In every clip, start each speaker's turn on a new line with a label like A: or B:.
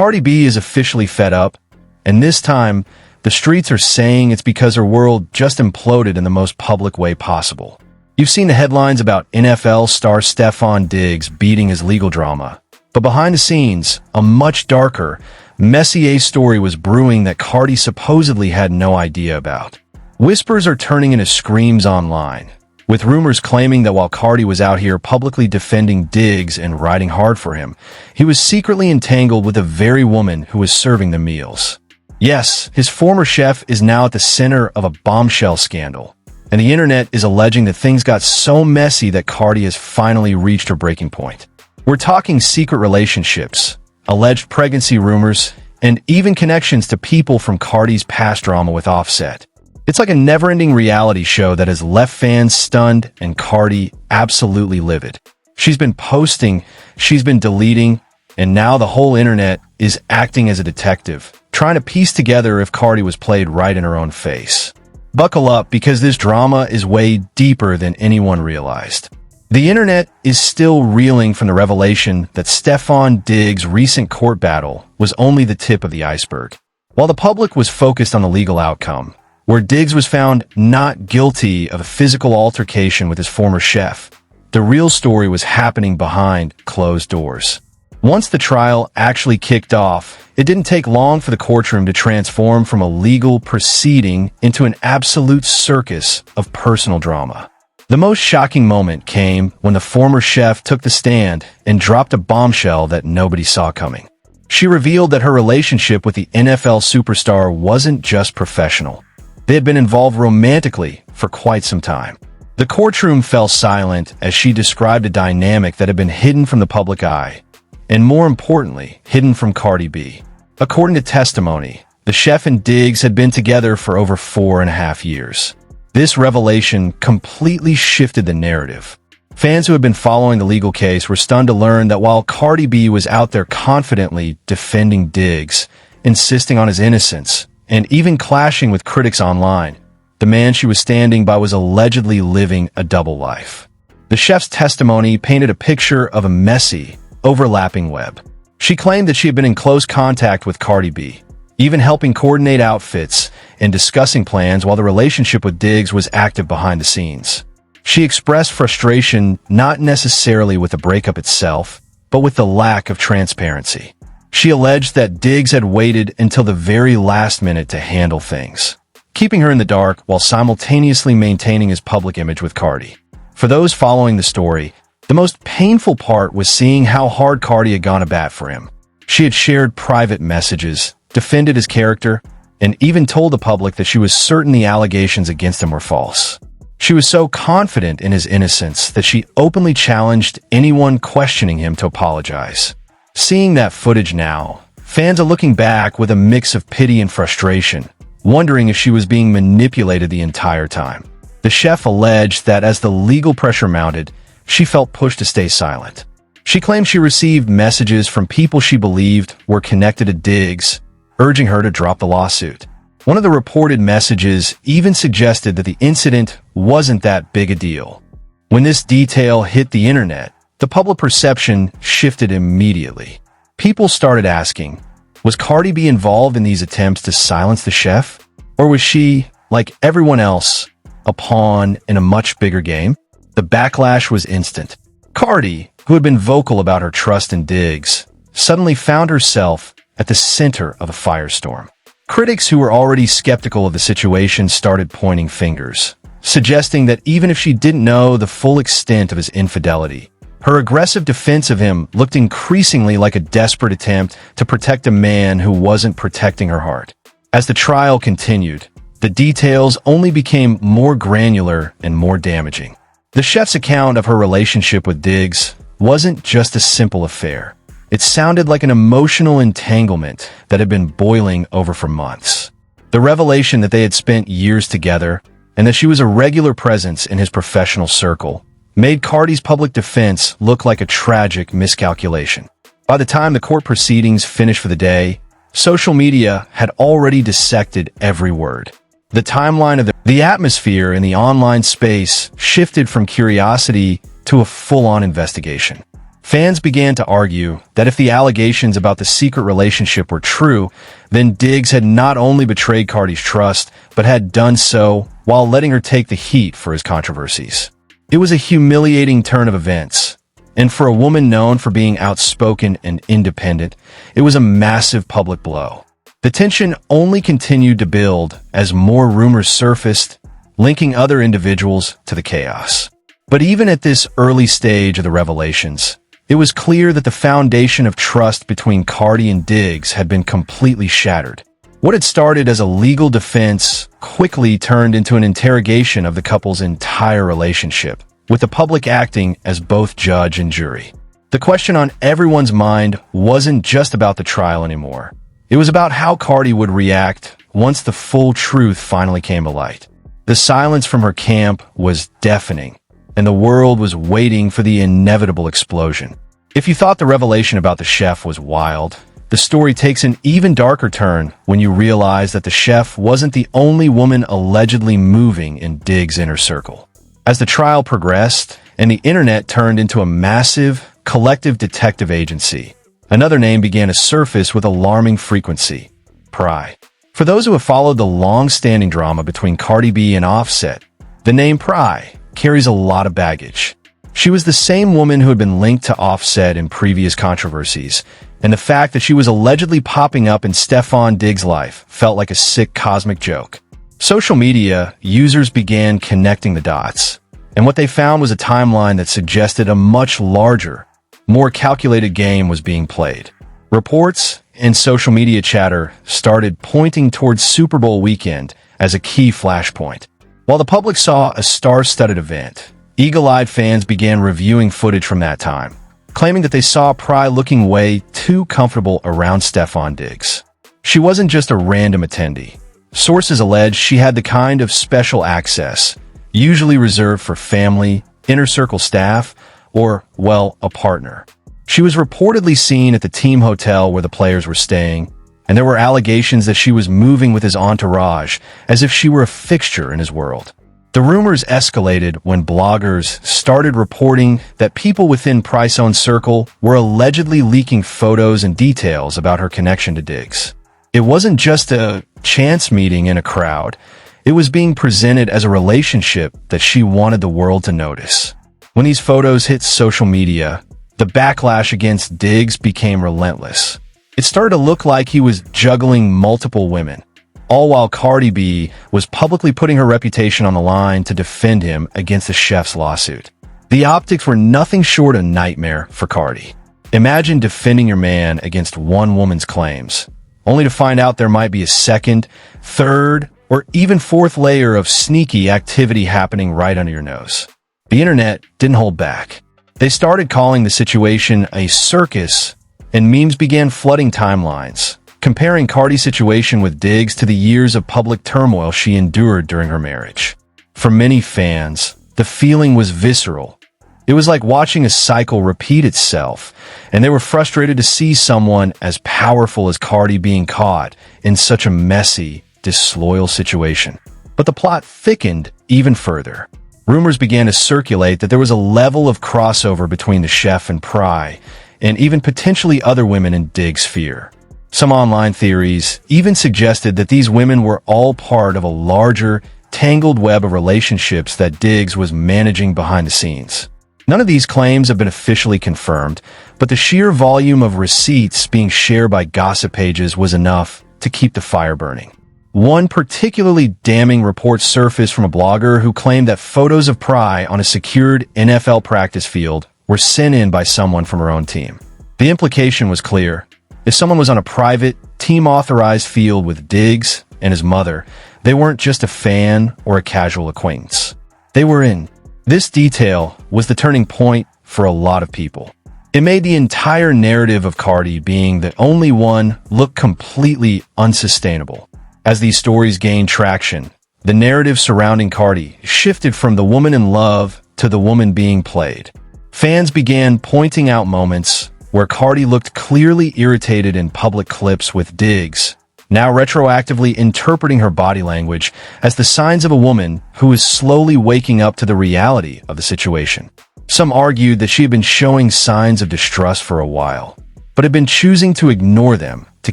A: Cardi B is officially fed up, and this time, the streets are saying it's because her world just imploded in the most public way possible. You've seen the headlines about NFL star Stefon Diggs beating his legal drama, but behind the scenes, a much darker, messier story was brewing that Cardi supposedly had no idea about. Whispers are turning into screams online, with rumors claiming that while Cardi was out here publicly defending Diggs and riding hard for him, he was secretly entangled with the very woman who was serving the meals. Yes, his former chef is now at the center of a bombshell scandal, and the internet is alleging that things got so messy that Cardi has finally reached her breaking point. We're talking secret relationships, alleged pregnancy rumors, and even connections to people from Cardi's past drama with Offset. It's like a never-ending reality show that has left fans stunned and Cardi absolutely livid. She's been posting, she's been deleting, and now the whole internet is acting as a detective, trying to piece together if Cardi was played right in her own face. Buckle up, because this drama is way deeper than anyone realized. The internet is still reeling from the revelation that Stefon Diggs' recent court battle was only the tip of the iceberg. While the public was focused on the legal outcome, where Diggs was found not guilty of a physical altercation with his former chef, the real story was happening behind closed doors. Once the trial actually kicked off, it didn't take long for the courtroom to transform from a legal proceeding into an absolute circus of personal drama. The most shocking moment came when the former chef took the stand and dropped a bombshell that nobody saw coming. She revealed that her relationship with the NFL superstar wasn't just professional. They had been involved romantically for quite some time. The courtroom fell silent as she described a dynamic that had been hidden from the public eye, and more importantly, hidden from Cardi B. According to testimony, the chef and Diggs had been together for over 4.5 years. This revelation completely shifted the narrative. Fans who had been following the legal case were stunned to learn that while Cardi B was out there confidently defending Diggs, insisting on his innocence, and even clashing with critics online, the man she was standing by was allegedly living a double life. The chef's testimony painted a picture of a messy, overlapping web. She claimed that she had been in close contact with Cardi B, even helping coordinate outfits and discussing plans while the relationship with Diggs was active behind the scenes. She expressed frustration not necessarily with the breakup itself, but with the lack of transparency. She alleged that Diggs had waited until the very last minute to handle things, keeping her in the dark while simultaneously maintaining his public image with Cardi. For those following the story, the most painful part was seeing how hard Cardi had gone to bat for him. She had shared private messages, defended his character, and even told the public that she was certain the allegations against him were false. She was so confident in his innocence that she openly challenged anyone questioning him to apologize. Seeing that footage now, fans are looking back with a mix of pity and frustration, wondering if she was being manipulated the entire time. The chef alleged that as the legal pressure mounted, she felt pushed to stay silent. She claimed she received messages from people she believed were connected to Diggs, urging her to drop the lawsuit. One of the reported messages even suggested that the incident wasn't that big a deal. When this detail hit the internet, the public perception shifted immediately. People started asking, was Cardi B involved in these attempts to silence the chef? Or was she, like everyone else, a pawn in a much bigger game? The backlash was instant. Cardi, who had been vocal about her trust in Diggs, suddenly found herself at the center of a firestorm. Critics who were already skeptical of the situation started pointing fingers, suggesting that even if she didn't know the full extent of his infidelity, her aggressive defense of him looked increasingly like a desperate attempt to protect a man who wasn't protecting her heart. As the trial continued, the details only became more granular and more damaging. The chef's account of her relationship with Diggs wasn't just a simple affair. It sounded like an emotional entanglement that had been boiling over for months. The revelation that they had spent years together and that she was a regular presence in his professional circle made Cardi's public defense look like a tragic miscalculation. By the time the court proceedings finished for the day, social media had already dissected every word. The timeline of the atmosphere in the online space shifted from curiosity to a full-on investigation. Fans began to argue that if the allegations about the secret relationship were true, then Diggs had not only betrayed Cardi's trust, but had done so while letting her take the heat for his controversies. It was a humiliating turn of events, and for a woman known for being outspoken and independent, it was a massive public blow. The tension only continued to build as more rumors surfaced, linking other individuals to the chaos. But even at this early stage of the revelations, it was clear that the foundation of trust between Cardi and Diggs had been completely shattered. What had started as a legal defense quickly turned into an interrogation of the couple's entire relationship, with the public acting as both judge and jury. The question on everyone's mind wasn't just about the trial anymore. It was about how Cardi would react once the full truth finally came to light. The silence from her camp was deafening, and the world was waiting for the inevitable explosion. If you thought the revelation about the chef was wild, the story takes an even darker turn when you realize that the chef wasn't the only woman allegedly moving in Diggs' inner circle. As the trial progressed and the internet turned into a massive, collective detective agency, another name began to surface with alarming frequency: Pry. For those who have followed the long-standing drama between Cardi B and Offset, the name Pry carries a lot of baggage. She was the same woman who had been linked to Offset in previous controversies, and the fact that she was allegedly popping up in Stefon Diggs' life felt like a sick cosmic joke. Social media users began connecting the dots, and what they found was a timeline that suggested a much larger, more calculated game was being played. Reports and social media chatter started pointing towards Super Bowl weekend as a key flashpoint. While the public saw a star-studded event, eagle-eyed fans began reviewing footage from that time, claiming that they saw Pry looking way too comfortable around Stefon Diggs. She wasn't just a random attendee. Sources allege she had the kind of special access, usually reserved for family, inner circle staff, or, well, a partner. She was reportedly seen at the team hotel where the players were staying, and there were allegations that she was moving with his entourage as if she were a fixture in his world. The rumors escalated when bloggers started reporting that people within Pry's own circle were allegedly leaking photos and details about her connection to Diggs. It wasn't just a chance meeting in a crowd. It was being presented as a relationship that she wanted the world to notice. When these photos hit social media, the backlash against Diggs became relentless. It started to look like he was juggling multiple women, all while Cardi B was publicly putting her reputation on the line to defend him against the chef's lawsuit. The optics were nothing short of a nightmare for Cardi. Imagine defending your man against one woman's claims, only to find out there might be a second, third, or even fourth layer of sneaky activity happening right under your nose. The internet didn't hold back. They started calling the situation a circus, and memes began flooding timelines, comparing Cardi's situation with Diggs to the years of public turmoil she endured during her marriage. For many fans, the feeling was visceral. It was like watching a cycle repeat itself, and they were frustrated to see someone as powerful as Cardi being caught in such a messy, disloyal situation. But the plot thickened even further. Rumors began to circulate that there was a level of crossover between the chef and Pry, and even potentially other women in Diggs' sphere. Some online theories even suggested that these women were all part of a larger, tangled web of relationships that Diggs was managing behind the scenes. None of these claims have been officially confirmed, but the sheer volume of receipts being shared by gossip pages was enough to keep the fire burning. One particularly damning report surfaced from a blogger who claimed that photos of Pry on a secured NFL practice field were sent in by someone from her own team. The implication was clear. If someone was on a private, team-authorized field with Diggs and his mother, they weren't just a fan or a casual acquaintance. They were in. This detail was the turning point for a lot of people. It made the entire narrative of Cardi being the only one look completely unsustainable. As these stories gained traction, the narrative surrounding Cardi shifted from the woman in love to the woman being played. Fans began pointing out moments where Cardi looked clearly irritated in public clips with Diggs, now retroactively interpreting her body language as the signs of a woman who is slowly waking up to the reality of the situation. Some argued that she had been showing signs of distrust for a while, but had been choosing to ignore them to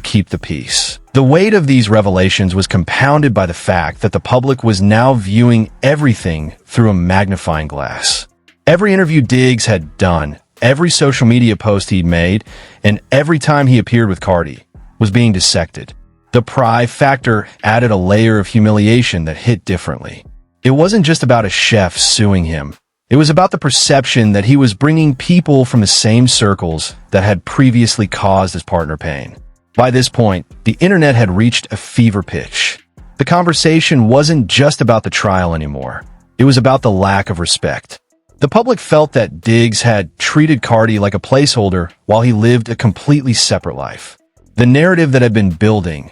A: keep the peace. The weight of these revelations was compounded by the fact that the public was now viewing everything through a magnifying glass. Every interview Diggs had done, every social media post he'd made, and every time he appeared with Cardi was being dissected. The pride factor added a layer of humiliation that hit differently. It wasn't just about a chef suing him. It was about the perception that he was bringing people from the same circles that had previously caused his partner pain. By this point, the internet had reached a fever pitch. The conversation wasn't just about the trial anymore. It was about the lack of respect. The public felt that Diggs had treated Cardi like a placeholder while he lived a completely separate life. The narrative that had been building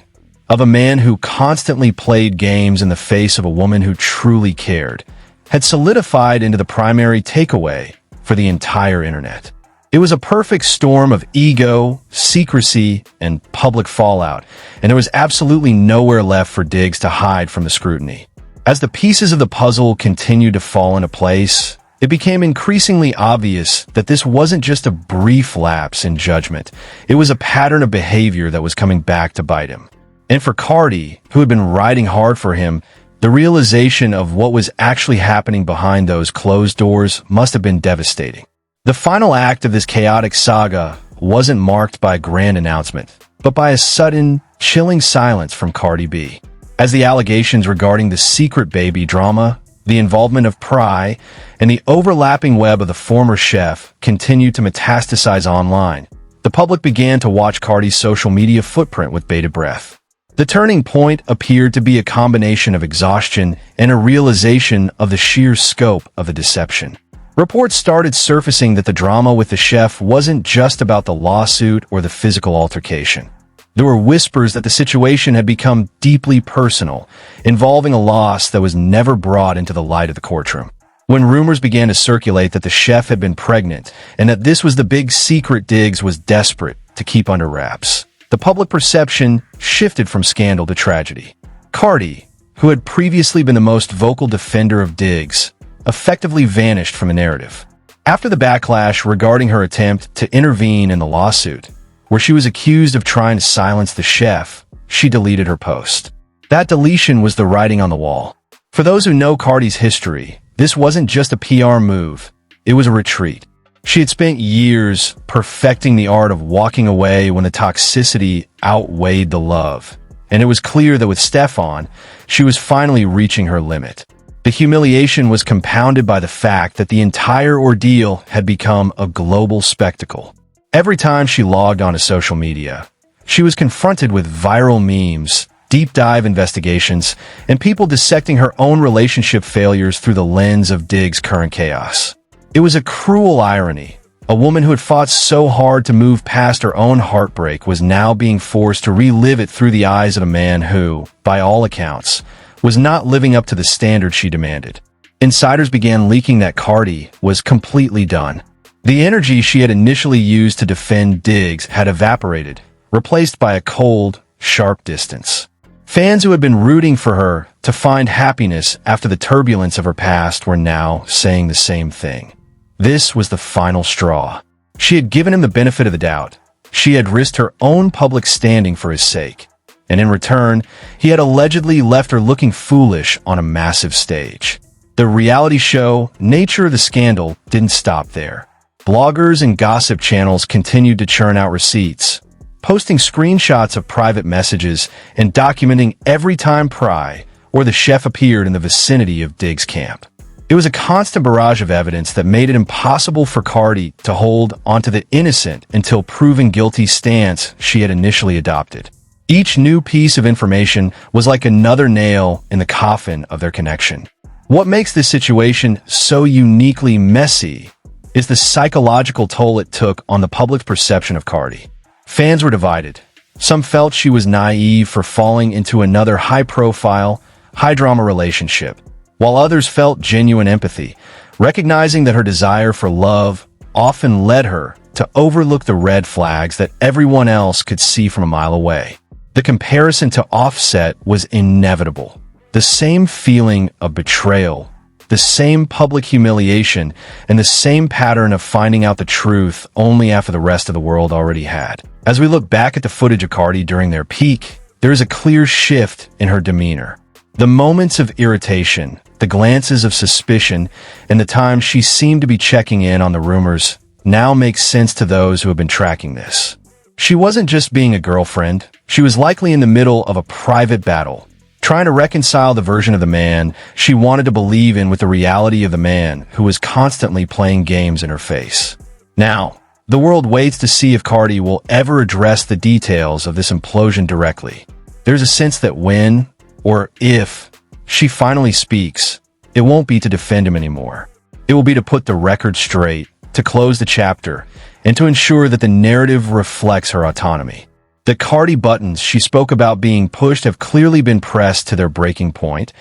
A: of a man who constantly played games in the face of a woman who truly cared had solidified into the primary takeaway for the entire internet. It was a perfect storm of ego, secrecy, and public fallout, and there was absolutely nowhere left for Diggs to hide from the scrutiny. As the pieces of the puzzle continued to fall into place, it became increasingly obvious that this wasn't just a brief lapse in judgment. It was a pattern of behavior that was coming back to bite him. And for Cardi, who had been riding hard for him, the realization of what was actually happening behind those closed doors must have been devastating. The final act of this chaotic saga wasn't marked by a grand announcement, but by a sudden, chilling silence from Cardi B. As the allegations regarding the secret baby drama, the involvement of Pry, and the overlapping web of the former chef continued to metastasize online, the public began to watch Cardi's social media footprint with bated breath. The turning point appeared to be a combination of exhaustion and a realization of the sheer scope of the deception. Reports started surfacing that the drama with the chef wasn't just about the lawsuit or the physical altercation. There were whispers that the situation had become deeply personal, involving a loss that was never brought into the light of the courtroom. When rumors began to circulate that the chef had been pregnant and that this was the big secret Diggs was desperate to keep under wraps, the public perception shifted from scandal to tragedy. Cardi, who had previously been the most vocal defender of Diggs, effectively vanished from the narrative. After the backlash regarding her attempt to intervene in the lawsuit, where she was accused of trying to silence the chef, she deleted her post. That deletion was the writing on the wall. For those who know Cardi's history, this wasn't just a PR move, it was a retreat. She had spent years perfecting the art of walking away when the toxicity outweighed the love, and it was clear that with Stefon, she was finally reaching her limit. The humiliation was compounded by the fact that the entire ordeal had become a global spectacle. Every time she logged onto social media, she was confronted with viral memes, deep dive investigations, and people dissecting her own relationship failures through the lens of Diggs' current chaos. It was a cruel irony. A woman who had fought so hard to move past her own heartbreak was now being forced to relive it through the eyes of a man who, by all accounts, was not living up to the standard she demanded. Insiders began leaking that Cardi was completely done. The energy she had initially used to defend Diggs had evaporated, replaced by a cold, sharp distance. Fans who had been rooting for her to find happiness after the turbulence of her past were now saying the same thing. This was the final straw. She had given him the benefit of the doubt. She had risked her own public standing for his sake. And in return, he had allegedly left her looking foolish on a massive stage. The reality show nature of the scandal didn't stop there. Bloggers and gossip channels continued to churn out receipts, posting screenshots of private messages and documenting every time Pry or the chef appeared in the vicinity of Diggs' camp. It was a constant barrage of evidence that made it impossible for Cardi to hold onto the innocent until proven guilty stance she had initially adopted. Each new piece of information was like another nail in the coffin of their connection. What makes this situation so uniquely messy is the psychological toll it took on the public's perception of Cardi. Fans were divided. Some felt she was naive for falling into another high-profile, high-drama relationship, while others felt genuine empathy, recognizing that her desire for love often led her to overlook the red flags that everyone else could see from a mile away. The comparison to Offset was inevitable. The same feeling of betrayal, the same public humiliation, and the same pattern of finding out the truth only after the rest of the world already had. As we look back at the footage of Cardi during their peak, there is a clear shift in her demeanor. The moments of irritation, the glances of suspicion, and the times she seemed to be checking in on the rumors now make sense to those who have been tracking this. She wasn't just being a girlfriend, she was likely in the middle of a private battle, trying to reconcile the version of the man she wanted to believe in with the reality of the man who was constantly playing games in her face. Now, the world waits to see if Cardi will ever address the details of this implosion directly. There's a sense that when, or if, she finally speaks, it won't be to defend him anymore. It will be to put the record straight, to close the chapter, and to ensure that the narrative reflects her autonomy. The Cardi buttons she spoke about being pushed have clearly been pressed to their breaking point,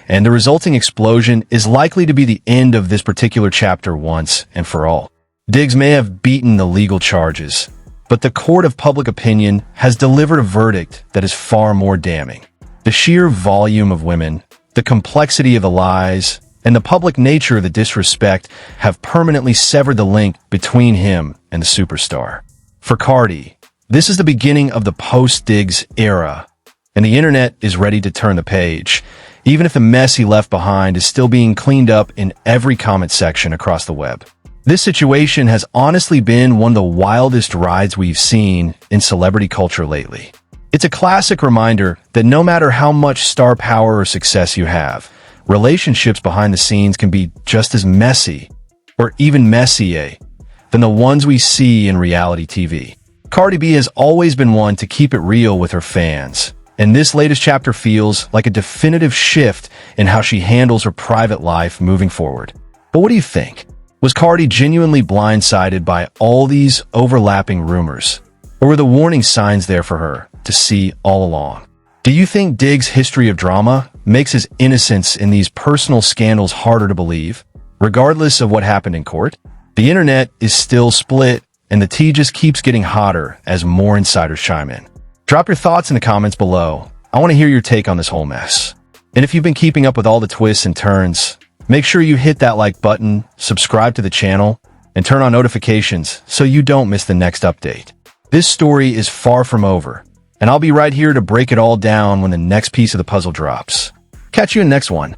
A: and the resulting explosion is likely to be the end of this particular chapter once and for all. Diggs may have beaten the legal charges, but the court of public opinion has delivered a verdict that is far more damning. The sheer volume of women, the complexity of the lies, and the public nature of the disrespect have permanently severed the link between him and the superstar. For Cardi, this is the beginning of the post-Diggs era, and the internet is ready to turn the page, even if the mess he left behind is still being cleaned up in every comment section across the web. This situation has honestly been one of the wildest rides we've seen in celebrity culture lately. It's a classic reminder that no matter how much star power or success you have, relationships behind the scenes can be just as messy, or even messier, than the ones we see in reality TV. Cardi B has always been one to keep it real with her fans, and this latest chapter feels like a definitive shift in how she handles her private life moving forward. But what do you think? Was Cardi genuinely blindsided by all these overlapping rumors, or were the warning signs there for her to see all along? Do you think Diggs' history of drama makes his innocence in these personal scandals harder to believe, regardless of what happened in court? The internet is still split, and the tea just keeps getting hotter as more insiders chime in. Drop your thoughts in the comments below. I want to hear your take on this whole mess. And if you've been keeping up with all the twists and turns, make sure you hit that like button, subscribe to the channel, and turn on notifications so you don't miss the next update. This story is far from over, and I'll be right here to break it all down when the next piece of the puzzle drops. Catch you in the next one.